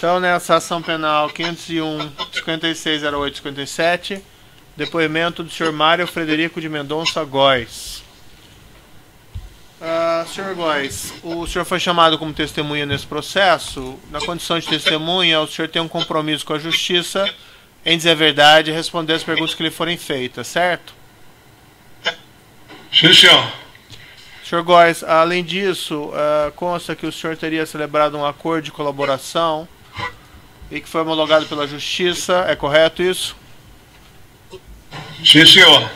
Então, nessa ação penal 501, 5608, 57, depoimento do senhor Mário Frederico de Mendonça Góes. Senhor Góes, o senhor foi chamado como testemunha nesse processo. Na condição de testemunha, o senhor tem um compromisso com a justiça em dizer a verdade e responder as perguntas que lhe forem feitas, certo? Sim, senhor. Senhor Góes, além disso, consta que o senhor teria celebrado um acordo de colaboração e que foi homologado pela Justiça, é correto isso? Sim, senhor.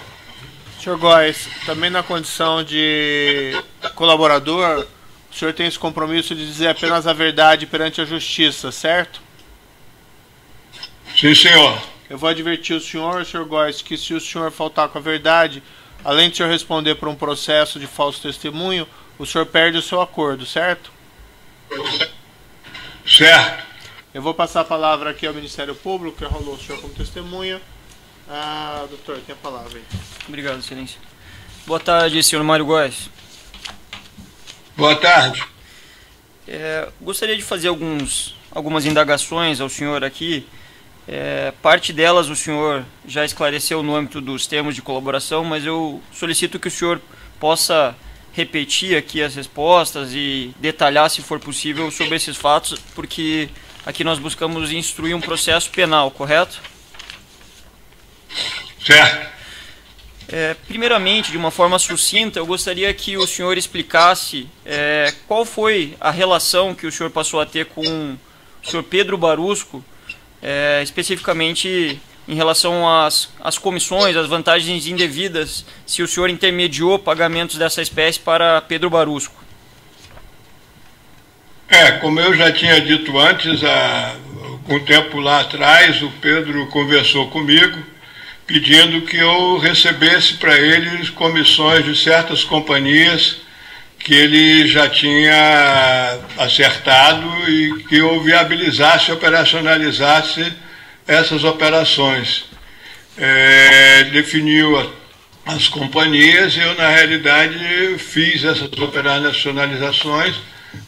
Senhor Góes, também na condição de colaborador, o senhor tem esse compromisso de dizer apenas a verdade perante a Justiça, certo? Sim, senhor. Eu vou advertir o senhor Góes, que se o senhor faltar com a verdade, além de o senhor responder por um processo de falso testemunho, o senhor perde o seu acordo, certo? Certo. Eu vou passar a palavra aqui ao Ministério Público, que rolou o senhor como testemunha. Doutor, tem a palavra aí. Obrigado, excelência. Boa tarde, senhor Mário Góes. Boa tarde. Gostaria de fazer algumas indagações ao senhor aqui. Parte delas o senhor já esclareceu no âmbito dos termos de colaboração, mas eu solicito que o senhor possa repetir aqui as respostas e detalhar, se for possível, sobre esses fatos, porque aqui nós buscamos instruir um processo penal, correto? Certo. Primeiramente, de uma forma sucinta, eu gostaria que o senhor explicasse qual foi a relação que o senhor passou a ter com o senhor Pedro Barusco, especificamente em relação às comissões, às vantagens indevidas, se o senhor intermediou pagamentos dessa espécie para Pedro Barusco. Como eu já tinha dito antes, há algum tempo lá atrás, o Pedro conversou comigo, pedindo que eu recebesse para ele comissões de certas companhias que ele já tinha acertado e que eu viabilizasse, operacionalizasse essas operações. Definiu as companhias e eu, na realidade, fiz essas operacionalizações,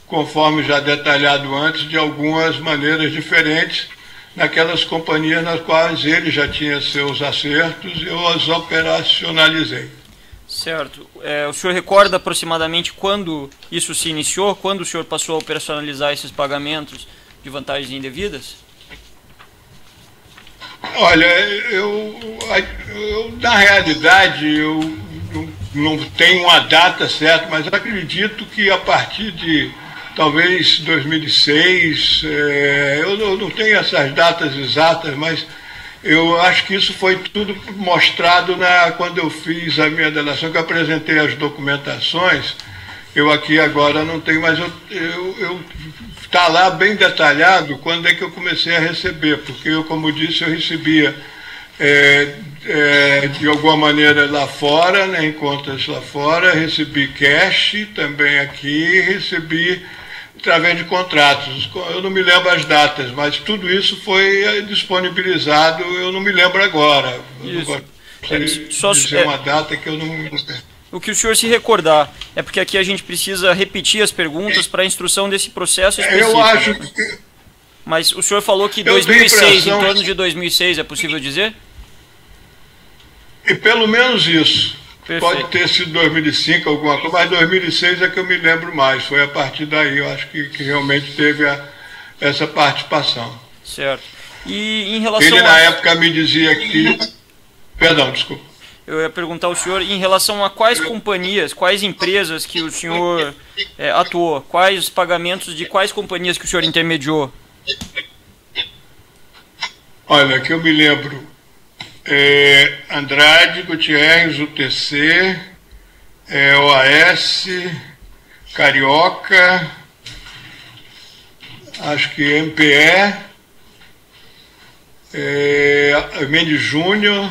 conforme já detalhado antes, de algumas maneiras diferentes, naquelas companhias nas quais ele já tinha seus acertos e eu as operacionalizei. Certo. O senhor recorda aproximadamente quando isso se iniciou? Quando o senhor passou a operacionalizar esses pagamentos de vantagens indevidas? Olha, na realidade, eu não tenho uma data certa, mas acredito que a partir de talvez 2006, eu não tenho essas datas exatas, mas eu acho que isso foi tudo mostrado quando eu fiz a minha delação, que eu apresentei as documentações. Eu aqui agora não tenho, mas está lá bem detalhado quando é que eu comecei a receber, porque eu, como disse, eu recebia de alguma maneira lá fora, né, em contas lá fora, recebi cash também aqui, recebi através de contratos. Eu não me lembro as datas, mas tudo isso foi disponibilizado, eu não me lembro agora. Isso. Só dizer uma data que eu não... O que o senhor se recordar, é porque aqui a gente precisa repetir as perguntas para a instrução desse processo específico. Eu acho que... Mas o senhor falou que 2006, em torno de 2006, é possível dizer? E pelo menos isso. Perfeito. Pode ter sido 2005, alguma coisa, mas 2006 é que eu me lembro mais. Foi a partir daí, eu acho que realmente teve essa participação. Certo. E em relação Ele, na época, me dizia que... Perdão, desculpa. Eu ia perguntar ao senhor em relação a quais companhias, quais empresas que o senhor atuou, quais os pagamentos de quais companhias que o senhor intermediou? Olha, que eu me lembro... Andrade, Gutierrez, UTC, OAS, Carioca, acho que MPE, Mendes Júnior.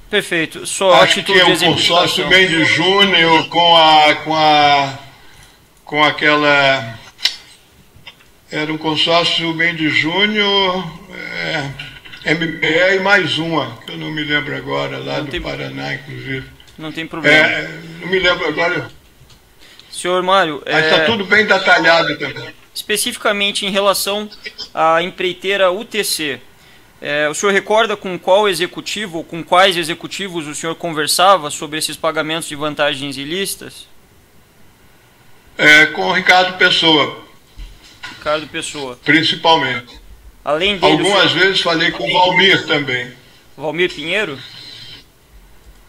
Perfeito. Só acho que é um consórcio Mendes Júnior com aquela... Era um consórcio Mendes Júnior, MPE e mais uma, que eu não me lembro agora, lá do Paraná, inclusive. Não tem problema. Não me lembro agora. Senhor Mário, Mas está tudo bem detalhado também. Especificamente em relação à empreiteira UTC, o senhor recorda com qual executivo ou com quais executivos o senhor conversava sobre esses pagamentos de vantagens ilícitas? Com o Ricardo Pessoa. Ricardo Pessoa. Principalmente. Além dele, algumas vezes falei com o Valmir também. Valmir Pinheiro?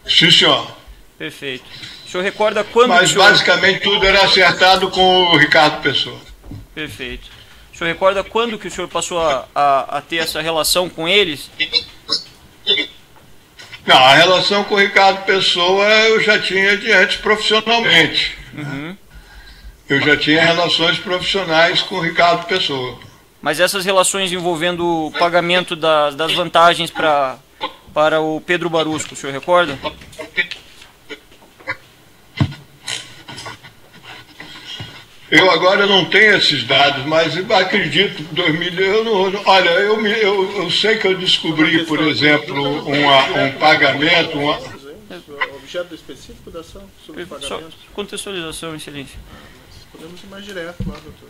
Sim, senhor. Perfeito. O senhor recorda quando... Mas basicamente tudo era acertado com o Ricardo Pessoa. Perfeito. O senhor recorda quando que o senhor passou a ter essa relação com eles? Não, a relação com o Ricardo Pessoa eu já tinha de antes profissionalmente. Uhum. Eu já tinha relações profissionais com o Ricardo Pessoa. Mas essas relações envolvendo o pagamento das vantagens para o Pedro Barusco, o senhor recorda? Eu agora não tenho esses dados, mas acredito que olha, eu sei que eu descobri, por exemplo, um pagamento... Objeto específico da ação sobre pagamento? Só contextualização, excelência. Podemos ir mais direto lá, doutor.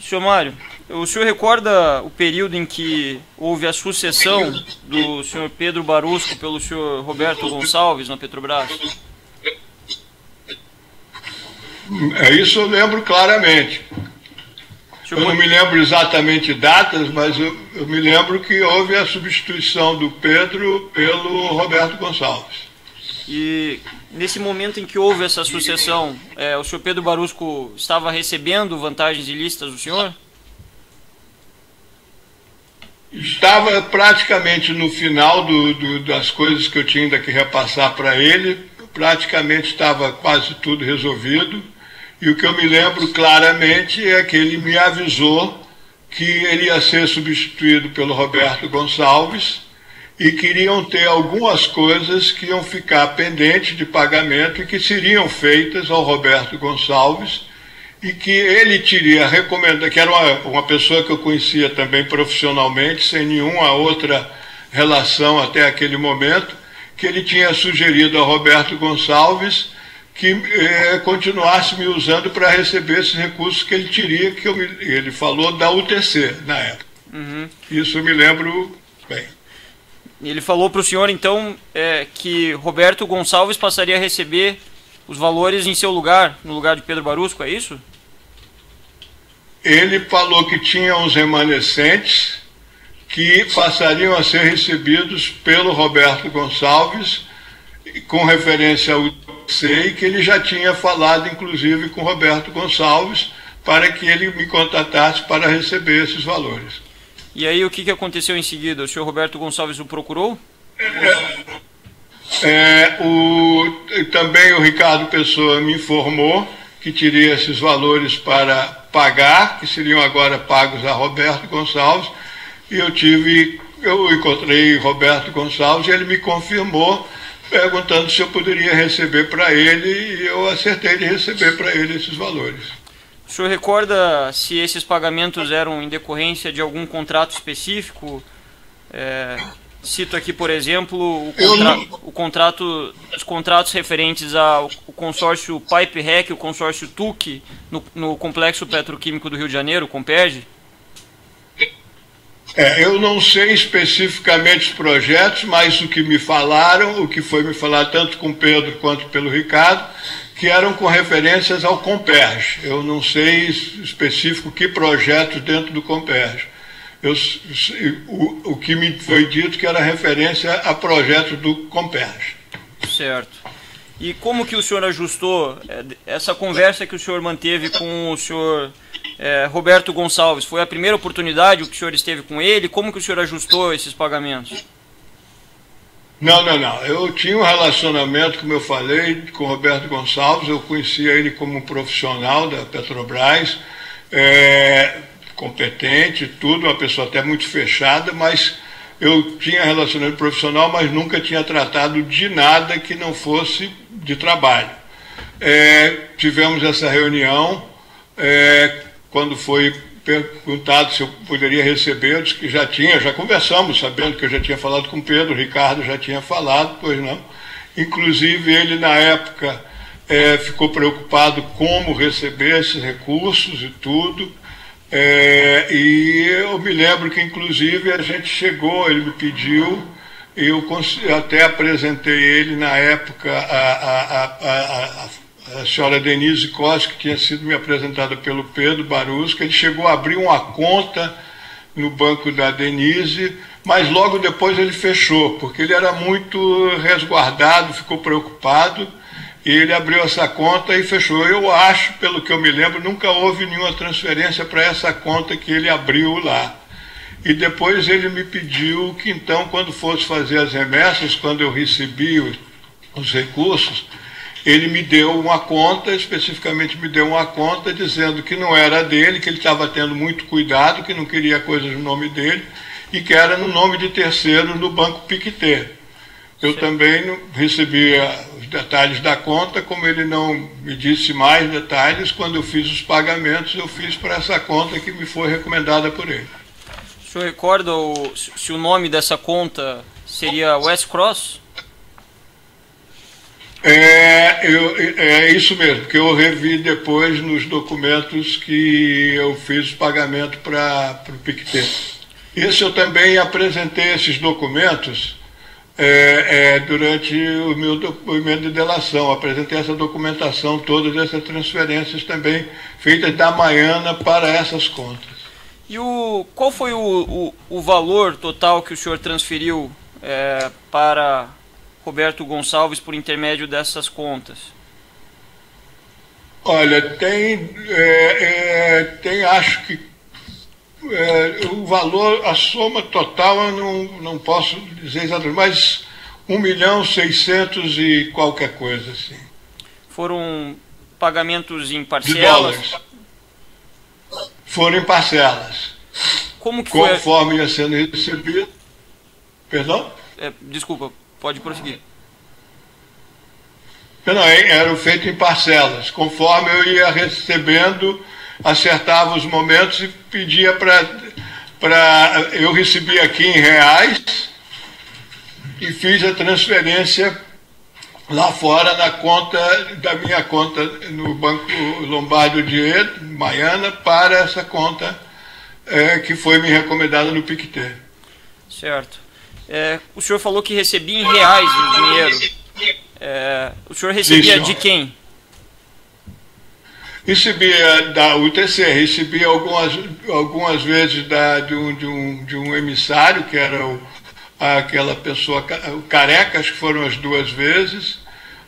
Senhor Mário, o senhor recorda o período em que houve a sucessão do senhor Pedro Barusco pelo senhor Roberto Gonçalves na Petrobras? Isso eu lembro claramente. Eu não me lembro exatamente datas, mas eu me lembro que houve a substituição do Pedro pelo Roberto Gonçalves. E nesse momento em que houve essa sucessão, o senhor Pedro Barusco estava recebendo vantagens ilícitas do senhor? Estava praticamente no final das coisas que eu tinha ainda que repassar para ele, praticamente estava quase tudo resolvido. E o que eu me lembro claramente é que ele me avisou que ele ia ser substituído pelo Roberto Gonçalves e queriam ter algumas coisas que iam ficar pendentes de pagamento e que seriam feitas ao Roberto Gonçalves e que ele teria recomendado, que era uma pessoa que eu conhecia também profissionalmente, sem nenhuma outra relação até aquele momento, que ele tinha sugerido ao Roberto Gonçalves que continuasse me usando para receber esses recursos que ele teria, ele falou da UTC na época. Uhum. Isso eu me lembro bem. Ele falou para o senhor, então, que Roberto Gonçalves passaria a receber os valores em seu lugar, no lugar de Pedro Barusco, é isso? Ele falou que tinha uns remanescentes que passariam a ser recebidos pelo Roberto Gonçalves, com referência ao UTC, e que ele já tinha falado, inclusive, com Roberto Gonçalves, para que ele me contatasse para receber esses valores. E aí o que aconteceu em seguida? O senhor Roberto Gonçalves o procurou? Também o Ricardo Pessoa me informou que teria esses valores para pagar, que seriam agora pagos a Roberto Gonçalves, e eu encontrei Roberto Gonçalves e ele me confirmou, perguntando se eu poderia receber para ele, e eu acertei de receber para ele esses valores. O senhor recorda se esses pagamentos eram em decorrência de algum contrato específico? Cito aqui, por exemplo, os contratos referentes ao consórcio Pipe Rec, o consórcio TUC, no Complexo Petroquímico do Rio de Janeiro, Comperj. Eu não sei especificamente os projetos, mas o que me falaram, o que foi me falado tanto com o Pedro quanto pelo Ricardo, que eram com referências ao Comperj. Eu não sei específico que projetos dentro do Comperj. O que me foi dito que era referência a projetos do Comperj. Certo. E como que o senhor ajustou essa conversa que o senhor manteve com o senhor Roberto Gonçalves? Foi a primeira oportunidade que o senhor esteve com ele? Como que o senhor ajustou esses pagamentos? Não. Eu tinha um relacionamento, como eu falei, com o Roberto Gonçalves. Eu conhecia ele como um profissional da Petrobras, competente, tudo, uma pessoa até muito fechada, mas eu tinha relacionamento profissional, mas nunca tinha tratado de nada que não fosse de trabalho. Tivemos essa reunião, quando foi perguntado se eu poderia receber, eu disse que já conversamos, sabendo que eu já tinha falado com o Pedro, o Ricardo já tinha falado, pois não. Inclusive ele na época ficou preocupado como receber esses recursos e tudo. E eu me lembro que, inclusive, a gente chegou, ele me pediu, eu até apresentei ele na época a senhora Denise Costa, que tinha sido me apresentada pelo Pedro Barusca. Ele chegou a abrir uma conta no banco da Denise, mas logo depois ele fechou, porque ele era muito resguardado, ficou preocupado, e ele abriu essa conta e fechou. Eu acho, pelo que eu me lembro, nunca houve nenhuma transferência para essa conta que ele abriu lá. E depois ele me pediu que, então, quando fosse fazer as remessas, quando eu recebi os recursos, ele me deu uma conta, especificamente me deu uma conta, dizendo que não era dele, que ele estava tendo muito cuidado, que não queria coisas no nome dele, e que era no nome de terceiro no Banco Pictet. Eu também recebi os detalhes da conta, como ele não me disse mais detalhes, quando eu fiz os pagamentos, eu fiz para essa conta que me foi recomendada por ele. O senhor recorda se o nome dessa conta seria West Cross? É isso mesmo, que eu revi depois nos documentos que eu fiz o pagamento para o Pictet. Isso eu também apresentei esses documentos durante o meu depoimento de delação. Apresentei essa documentação toda dessas transferências também feitas da Maiana para essas contas. E qual foi o valor total que o senhor transferiu para Roberto Gonçalves por intermédio dessas contas? Olha, tem acho que o valor, a soma total eu não posso dizer exatamente, mas 1.600.000 e qualquer coisa assim. Foram pagamentos em parcelas? De dólares. Foram em parcelas. Como que foi? Conforme ia sendo recebido. Perdão? Desculpa, pode prosseguir. Não, era feito em parcelas. Conforme eu ia recebendo, acertava os momentos e pedia eu recebi aqui em reais e fiz a transferência lá fora na conta da minha conta no Banco Lombardo de Maiana para essa conta que foi me recomendada no Pictet. Certo. O senhor falou que recebia em reais o dinheiro. O senhor recebia de quem? Recebia da UTC, recebia algumas vezes de um emissário, que era aquela pessoa, o Careca, acho que foram as 2 vezes.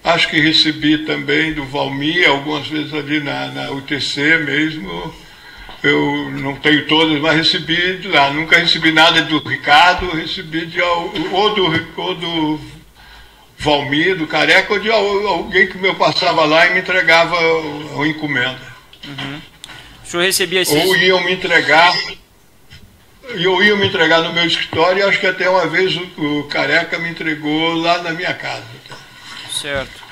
Acho que recebi também do Valmir, algumas vezes ali na UTC mesmo. Eu não tenho todas, mas recebi de lá. Nunca recebi nada do Ricardo, recebi ou do Valmir, do Careca, ou de alguém que eu passava lá e me entregava a encomenda. Uhum. O senhor recebia esses... Ou iam me entregar no meu escritório, e acho que até uma vez o Careca me entregou lá na minha casa. Certo.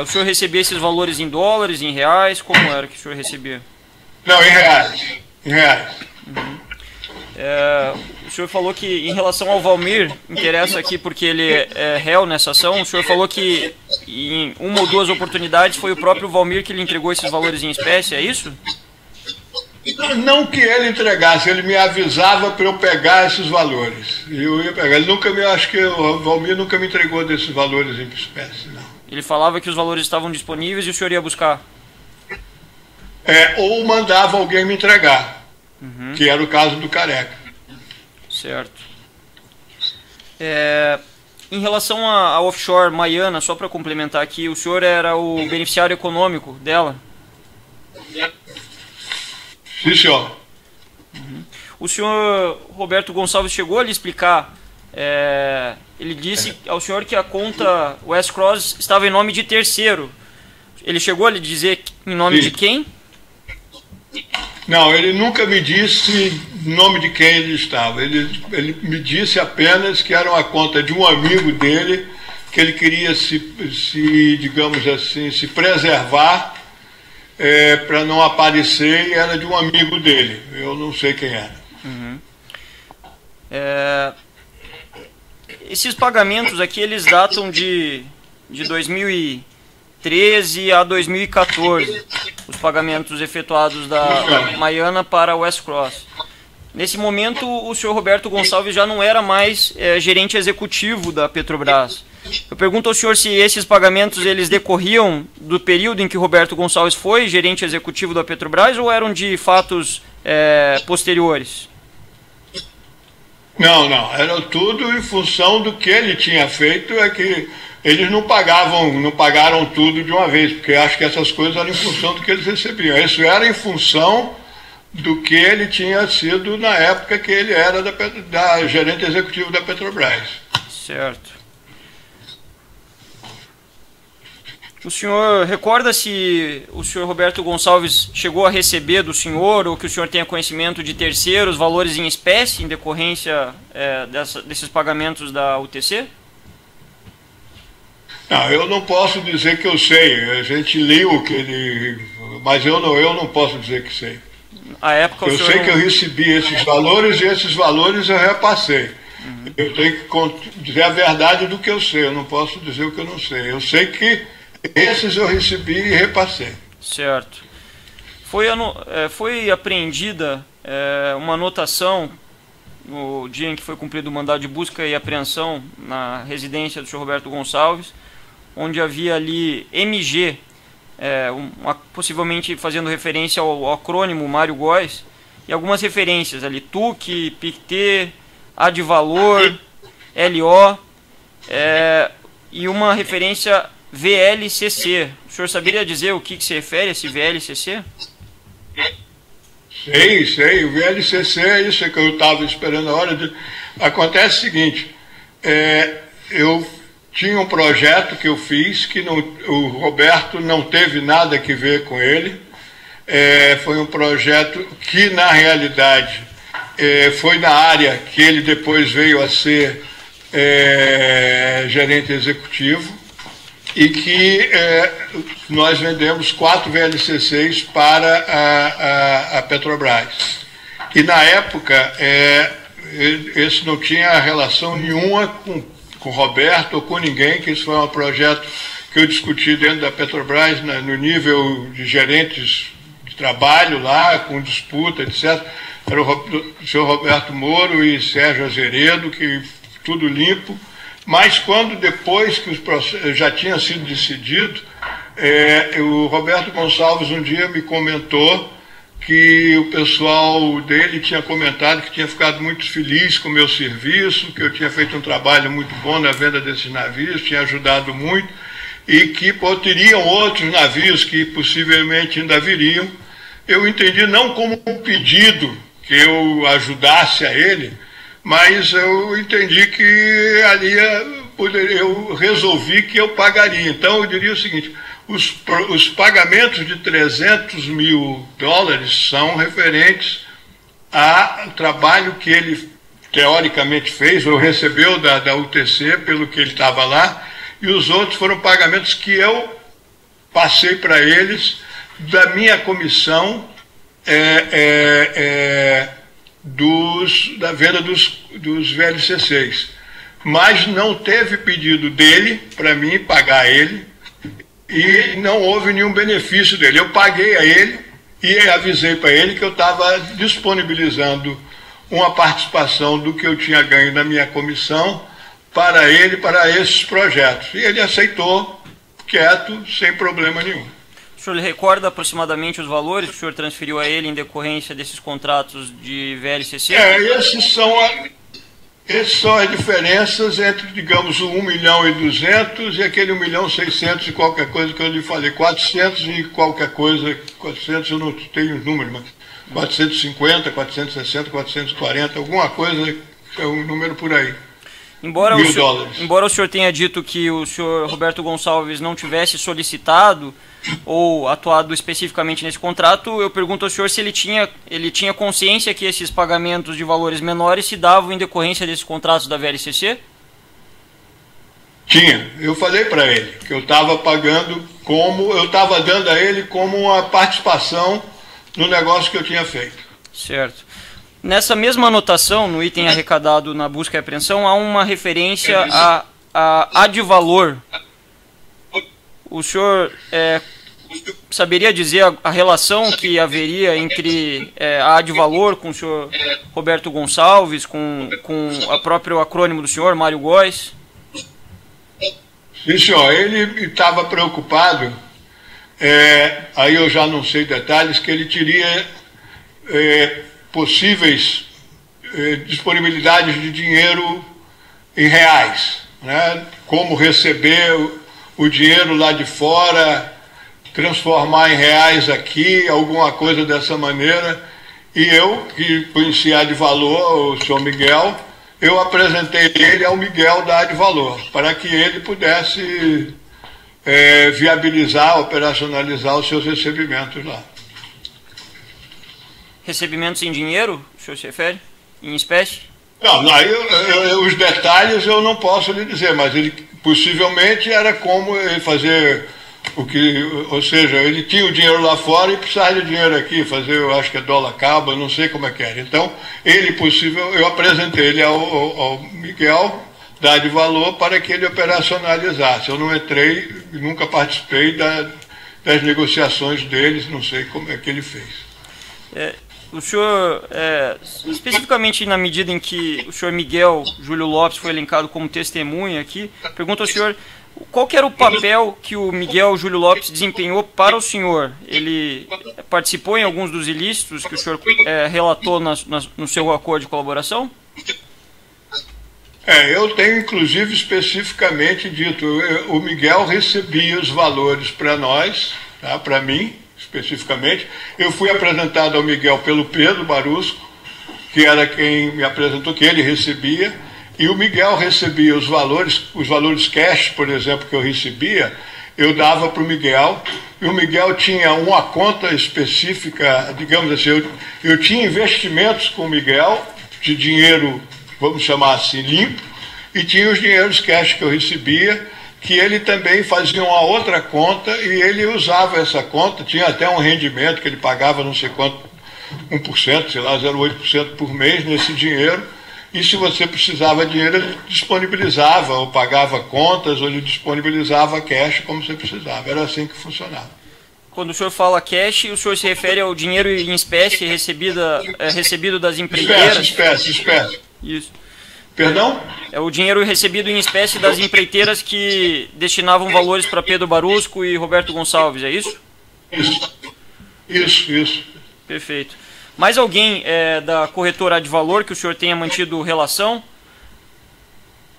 O senhor recebia esses valores em dólares, em reais? Como era que o senhor recebia? Não, em reais. Em reais. Uhum. O senhor falou que, em relação ao Valmir, interessa aqui porque ele é réu nessa ação, o senhor falou que em uma ou 2 oportunidades foi o próprio Valmir que lhe entregou esses valores em espécie, é isso? Não que ele entregasse, ele me avisava para eu pegar esses valores. Eu ia pegar. Acho que o Valmir nunca me entregou desses valores em espécie, não. Ele falava que os valores estavam disponíveis e o senhor ia buscar? Ou mandava alguém me entregar, uhum. Que era o caso do Careca. Certo. Em relação à offshore Maiana, só para complementar aqui, o senhor era o beneficiário econômico dela? Sim, senhor. Uhum. O senhor Roberto Gonçalves chegou a lhe explicar, ele disse ao senhor que a conta West Cross estava em nome de terceiro. Ele chegou a lhe dizer em nome Sim. de quem? Não, ele nunca me disse o nome de quem ele estava. Ele me disse apenas que era uma conta de um amigo dele, que ele queria digamos assim, se preservar para não aparecer, e era de um amigo dele. Eu não sei quem era. Uhum. Esses pagamentos aqui, eles datam de 2000 2013 a 2014, os pagamentos efetuados da Maiana para a West Cross. Nesse momento, o senhor Roberto Gonçalves já não era mais gerente executivo da Petrobras. Eu pergunto ao senhor se esses pagamentos eles decorriam do período em que Roberto Gonçalves foi gerente executivo da Petrobras ou eram de fatos posteriores? Não, era tudo em função do que ele tinha feito, é que eles não pagaram tudo de uma vez, porque acho que essas coisas eram em função do que eles recebiam. Isso era em função do que ele tinha sido na época que ele era da gerente executivo da Petrobras. Certo. O senhor recorda se o senhor Roberto Gonçalves chegou a receber do senhor, ou que o senhor tenha conhecimento de terceiros, valores em espécie em decorrência desses pagamentos da UTC? Não, eu não posso dizer que eu sei. A gente leu o que ele... Mas eu não posso dizer que sei. A época eu sei que eu recebi esses valores e esses valores eu repassei. Uhum. Eu tenho que dizer a verdade do que eu sei. Eu não posso dizer o que eu não sei. Eu sei que esses eu recebi e repassei. Certo. Foi apreendida uma anotação no dia em que foi cumprido o mandado de busca e apreensão na residência do senhor Roberto Gonçalves, onde havia ali MG, possivelmente fazendo referência ao acrônimo Mário Góes, e algumas referências ali, TUC, PICT, Advalor, LO, e uma referência VLCC. O senhor saberia dizer o que se refere a esse VLCC? Sei. O VLCC é isso que eu estava esperando a hora de... Acontece o seguinte, eu tinha um projeto que eu fiz, que o Roberto não teve nada que ver com ele. Foi um projeto que, na realidade, foi na área que ele depois veio a ser gerente executivo, e que nós vendemos 4 VLCCs para a Petrobras. E na época, esse não tinha relação nenhuma com o Roberto ou com ninguém, que isso foi um projeto que eu discuti dentro da Petrobras, no nível de gerentes de trabalho lá, com disputa, etc. Era o senhor Roberto Moro e Sérgio Azeredo, que tudo limpo. Mas quando depois que os processos já tinha sido decidido, o Roberto Gonçalves um dia me comentou que o pessoal dele tinha comentado que tinha ficado muito feliz com o meu serviço, que eu tinha feito um trabalho muito bom na venda desses navios, tinha ajudado muito, e que teriam outros navios que possivelmente ainda viriam. Eu entendi não como um pedido que eu ajudasse a ele, mas eu entendi que ali eu resolvi que eu pagaria. Então eu diria o seguinte, os pagamentos de $300 mil são referentes ao trabalho que ele teoricamente fez, ou recebeu da UTC, pelo que ele estava lá, e os outros foram pagamentos que eu passei para eles da minha comissão da venda dos VLCCs. Mas não teve pedido dele para mim pagar ele, e não houve nenhum benefício dele. Eu paguei a ele e avisei para ele que eu estava disponibilizando uma participação do que eu tinha ganho na minha comissão para ele, para esses projetos. E ele aceitou, quieto, sem problema nenhum. O senhor recorda aproximadamente os valores que o senhor transferiu a ele em decorrência desses contratos de VLCC? Essas são as diferenças entre, digamos, o 1.200.000 e aquele 1.600.000 e qualquer coisa que eu lhe falei. 400 e qualquer coisa, 400 eu não tenho os números, mas 450, 460, 440, alguma coisa, é um número por aí. Embora o senhor tenha dito que o senhor Roberto Gonçalves não tivesse solicitado ou atuado especificamente nesse contrato, eu pergunto ao senhor se ele tinha consciência que esses pagamentos de valores menores se davam em decorrência desses contratos da VLCC? Tinha. Eu falei para ele que eu estava pagando eu estava dando a ele como uma participação no negócio que eu tinha feito. Certo. Nessa mesma anotação, no item arrecadado na busca e apreensão, há uma referência a Advalor. o senhor saberia dizer a relação que haveria entre a Advalor com o senhor Roberto Gonçalves, com o próprio acrônimo do senhor, Mário Góes? Sim, senhor. Ele estava preocupado, aí eu já não sei detalhes, que ele teria possíveis disponibilidades de dinheiro em reais, né? Como receber o dinheiro lá de fora, transformar em reais aqui, alguma coisa dessa maneira. E eu, que conhecia a Advalor, o senhor Miguel, eu apresentei ele ao Miguel da Advalor, para que ele pudesse viabilizar, operacionalizar os seus recebimentos lá. Recebimentos em dinheiro, o senhor se refere? Em espécie? Não, os detalhes eu não posso lhe dizer, mas ele possivelmente era como ele fazer ou seja, ele tinha o dinheiro lá fora e precisava de dinheiro aqui, fazer, eu acho que é dólar cabo, eu não sei como é que era. Então, eu apresentei ele ao Miguel da Advalor para que ele operacionalizasse. Eu não entrei, nunca participei das negociações deles, não sei como é que ele fez. O senhor, especificamente na medida em que o senhor Miguel Júlio Lopes foi elencado como testemunha aqui, pergunto ao senhor qual que era o papel que o Miguel Júlio Lopes desempenhou para o senhor. Ele participou em alguns dos ilícitos que o senhor relatou no seu acordo de colaboração? Eu tenho inclusive especificamente dito, o Miguel recebia os valores para nós, tá, para mim, especificamente. Eu fui apresentado ao Miguel pelo Pedro Barusco, que era quem me apresentou, que ele recebia, e o Miguel recebia os valores cash, por exemplo, que eu recebia, eu dava para o Miguel, e o Miguel tinha uma conta específica, digamos assim, eu tinha investimentos com o Miguel, de dinheiro, vamos chamar assim, limpo, e tinha os dinheiros cash que eu recebia, que ele também fazia uma outra conta e ele usava essa conta, tinha até um rendimento que ele pagava não sei quanto, 1%, sei lá, 0,8% por mês nesse dinheiro, e se você precisava de dinheiro, ele disponibilizava, ou pagava contas, ou ele disponibilizava cash como você precisava, era assim que funcionava. Quando o senhor fala cash, o senhor se refere ao dinheiro em espécie recebido das empreiteiras? Espécie. Isso. Perdão? É o dinheiro recebido em espécie das empreiteiras que destinavam valores para Pedro Barusco e Roberto Gonçalves, é isso? Isso. Perfeito. Mais alguém da corretora Advalor que o senhor tenha mantido relação?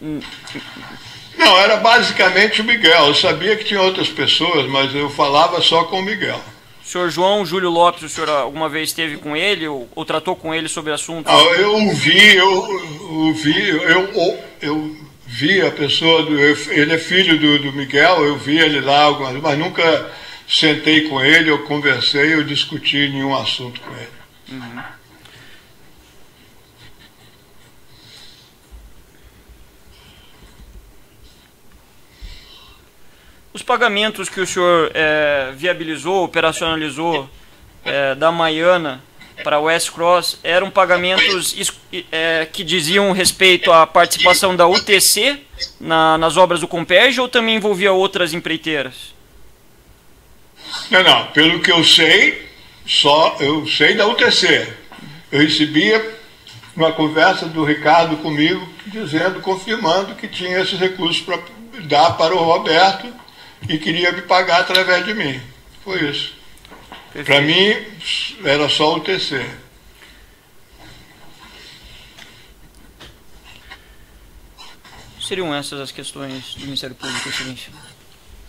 Não, era basicamente o Miguel. Eu sabia que tinha outras pessoas, mas eu falava só com o Miguel. O senhor João Júlio Lopes, o senhor alguma vez esteve com ele ou tratou com ele sobre assuntos? Eu vi a pessoa, ele é filho do Miguel, eu vi ele lá algumas vezes, mas nunca sentei com ele, eu conversei, eu discuti nenhum assunto com ele. Uhum. Os pagamentos que o senhor viabilizou, operacionalizou da Maiana para o West Cross eram pagamentos que diziam respeito à participação da UTC nas obras do Comperj ou também envolvia outras empreiteiras? Não, pelo que eu sei, eu sei da UTC. Eu recebia uma conversa do Ricardo comigo, confirmando que tinha esses recursos para dar para o Roberto e queria me pagar através de mim. Foi isso. Para mim, era só o TC. Seriam essas as questões do Ministério Público, Excelência?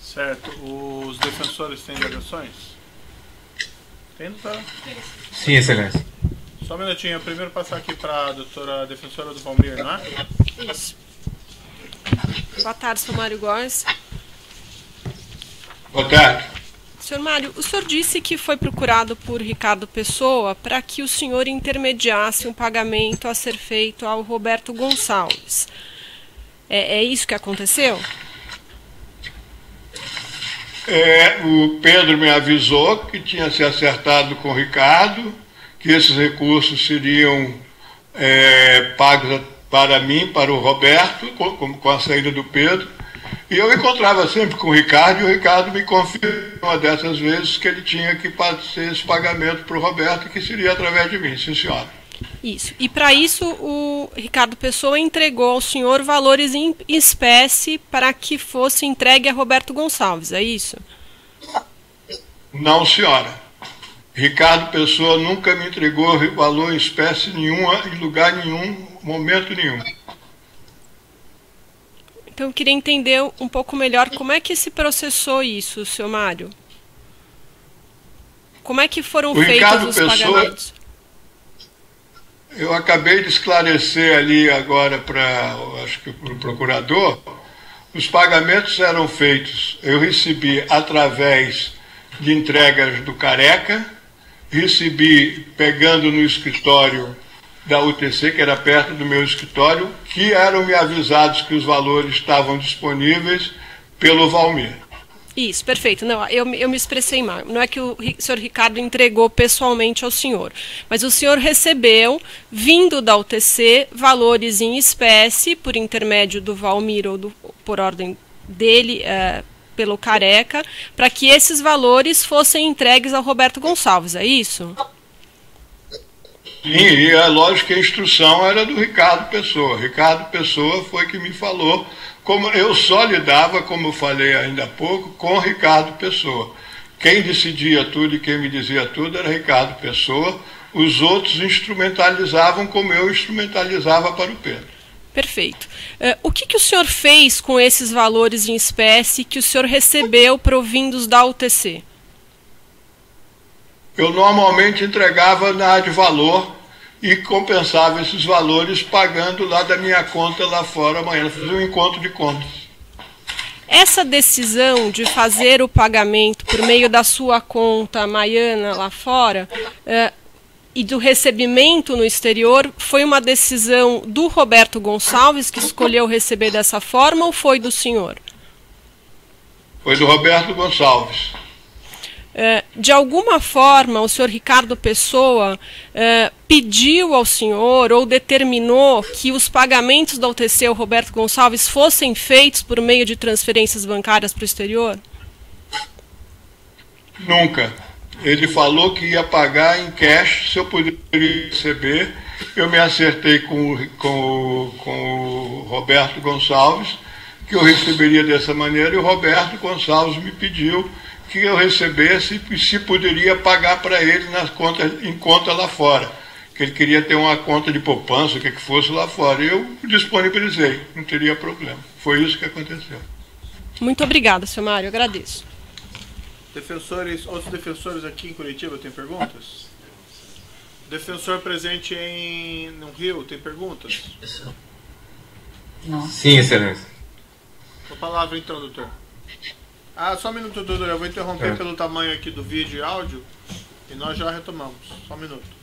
Certo. Os defensores têm alegações? Tem, doutora? Sim, Excelência. Só um minutinho. Eu primeiro passar aqui para a doutora defensora do Valmir, não é? Isso. Boa tarde, senhor Mário Góes. Boa tarde. Senhor Mário, o senhor disse que foi procurado por Ricardo Pessoa para que o senhor intermediasse um pagamento a ser feito ao Roberto Gonçalves. É isso que aconteceu? O Pedro me avisou que tinha se acertado com o Ricardo, que esses recursos seriam pagos para mim, para o Roberto, com a saída do Pedro, E eu encontrava sempre com o Ricardo, e o Ricardo me confirmou uma dessas vezes que ele tinha que fazer esse pagamento para o Roberto, que seria através de mim, sim senhora. Isso. E para isso o Ricardo Pessoa entregou ao senhor valores em espécie para que fosse entregue a Roberto Gonçalves, é isso? Não, senhora. Ricardo Pessoa nunca me entregou valor em espécie nenhuma, em lugar nenhum, momento nenhum. Então eu queria entender um pouco melhor como é que se processou isso, senhor Mário. Como é que foram feitos os pagamentos? Eu acabei de esclarecer ali agora para, acho que para o procurador, os pagamentos eram feitos, eu recebi através de entregas do Careca, recebi pegando no escritório da UTC, que era perto do meu escritório, que eram me avisados que os valores estavam disponíveis pelo Valmir. Isso, perfeito. Não, eu me expressei mal. Não é que o senhor Ricardo entregou pessoalmente ao senhor, mas o senhor recebeu, vindo da UTC, valores em espécie, por intermédio do Valmir ou por ordem dele, pelo Careca, para que esses valores fossem entregues ao Roberto Gonçalves, é isso? Sim, e é lógico que a instrução era do Ricardo Pessoa. Ricardo Pessoa foi que me falou, como eu só lidava, como eu falei ainda há pouco, com Ricardo Pessoa. Quem decidia tudo e quem me dizia tudo era Ricardo Pessoa. Os outros instrumentalizavam como eu instrumentalizava para o Pedro. Perfeito. O que o senhor fez com esses valores em espécie que o senhor recebeu provindos da UTC? Eu normalmente entregava na Advalor e compensava esses valores pagando lá da minha conta lá fora amanhã. Eu fiz um encontro de contas. Essa decisão de fazer o pagamento por meio da sua conta Maiana lá fora e do recebimento no exterior foi uma decisão do Roberto Gonçalves, que escolheu receber dessa forma, ou foi do senhor? Foi do Roberto Gonçalves. De alguma forma, o senhor Ricardo Pessoa pediu ao senhor ou determinou que os pagamentos da UTC ao Roberto Gonçalves fossem feitos por meio de transferências bancárias para o exterior? Nunca. Ele falou que ia pagar em cash, se eu poderia receber. Eu me acertei com o Roberto Gonçalves, que eu receberia dessa maneira, e o Roberto Gonçalves me pediu que eu recebesse e se poderia pagar para ele em conta lá fora. Que ele queria ter uma conta de poupança, o que fosse lá fora. Eu disponibilizei, não teria problema. Foi isso que aconteceu. Muito obrigada, senhor Mário, agradeço. Outros defensores aqui em Curitiba têm perguntas? Defensor presente no Rio, tem perguntas? Não. Sim, excelência. Com a palavra então, doutor. Só um minuto, doutor. Eu vou interromper pelo tamanho aqui do vídeo e áudio e nós já retomamos. Só um minuto.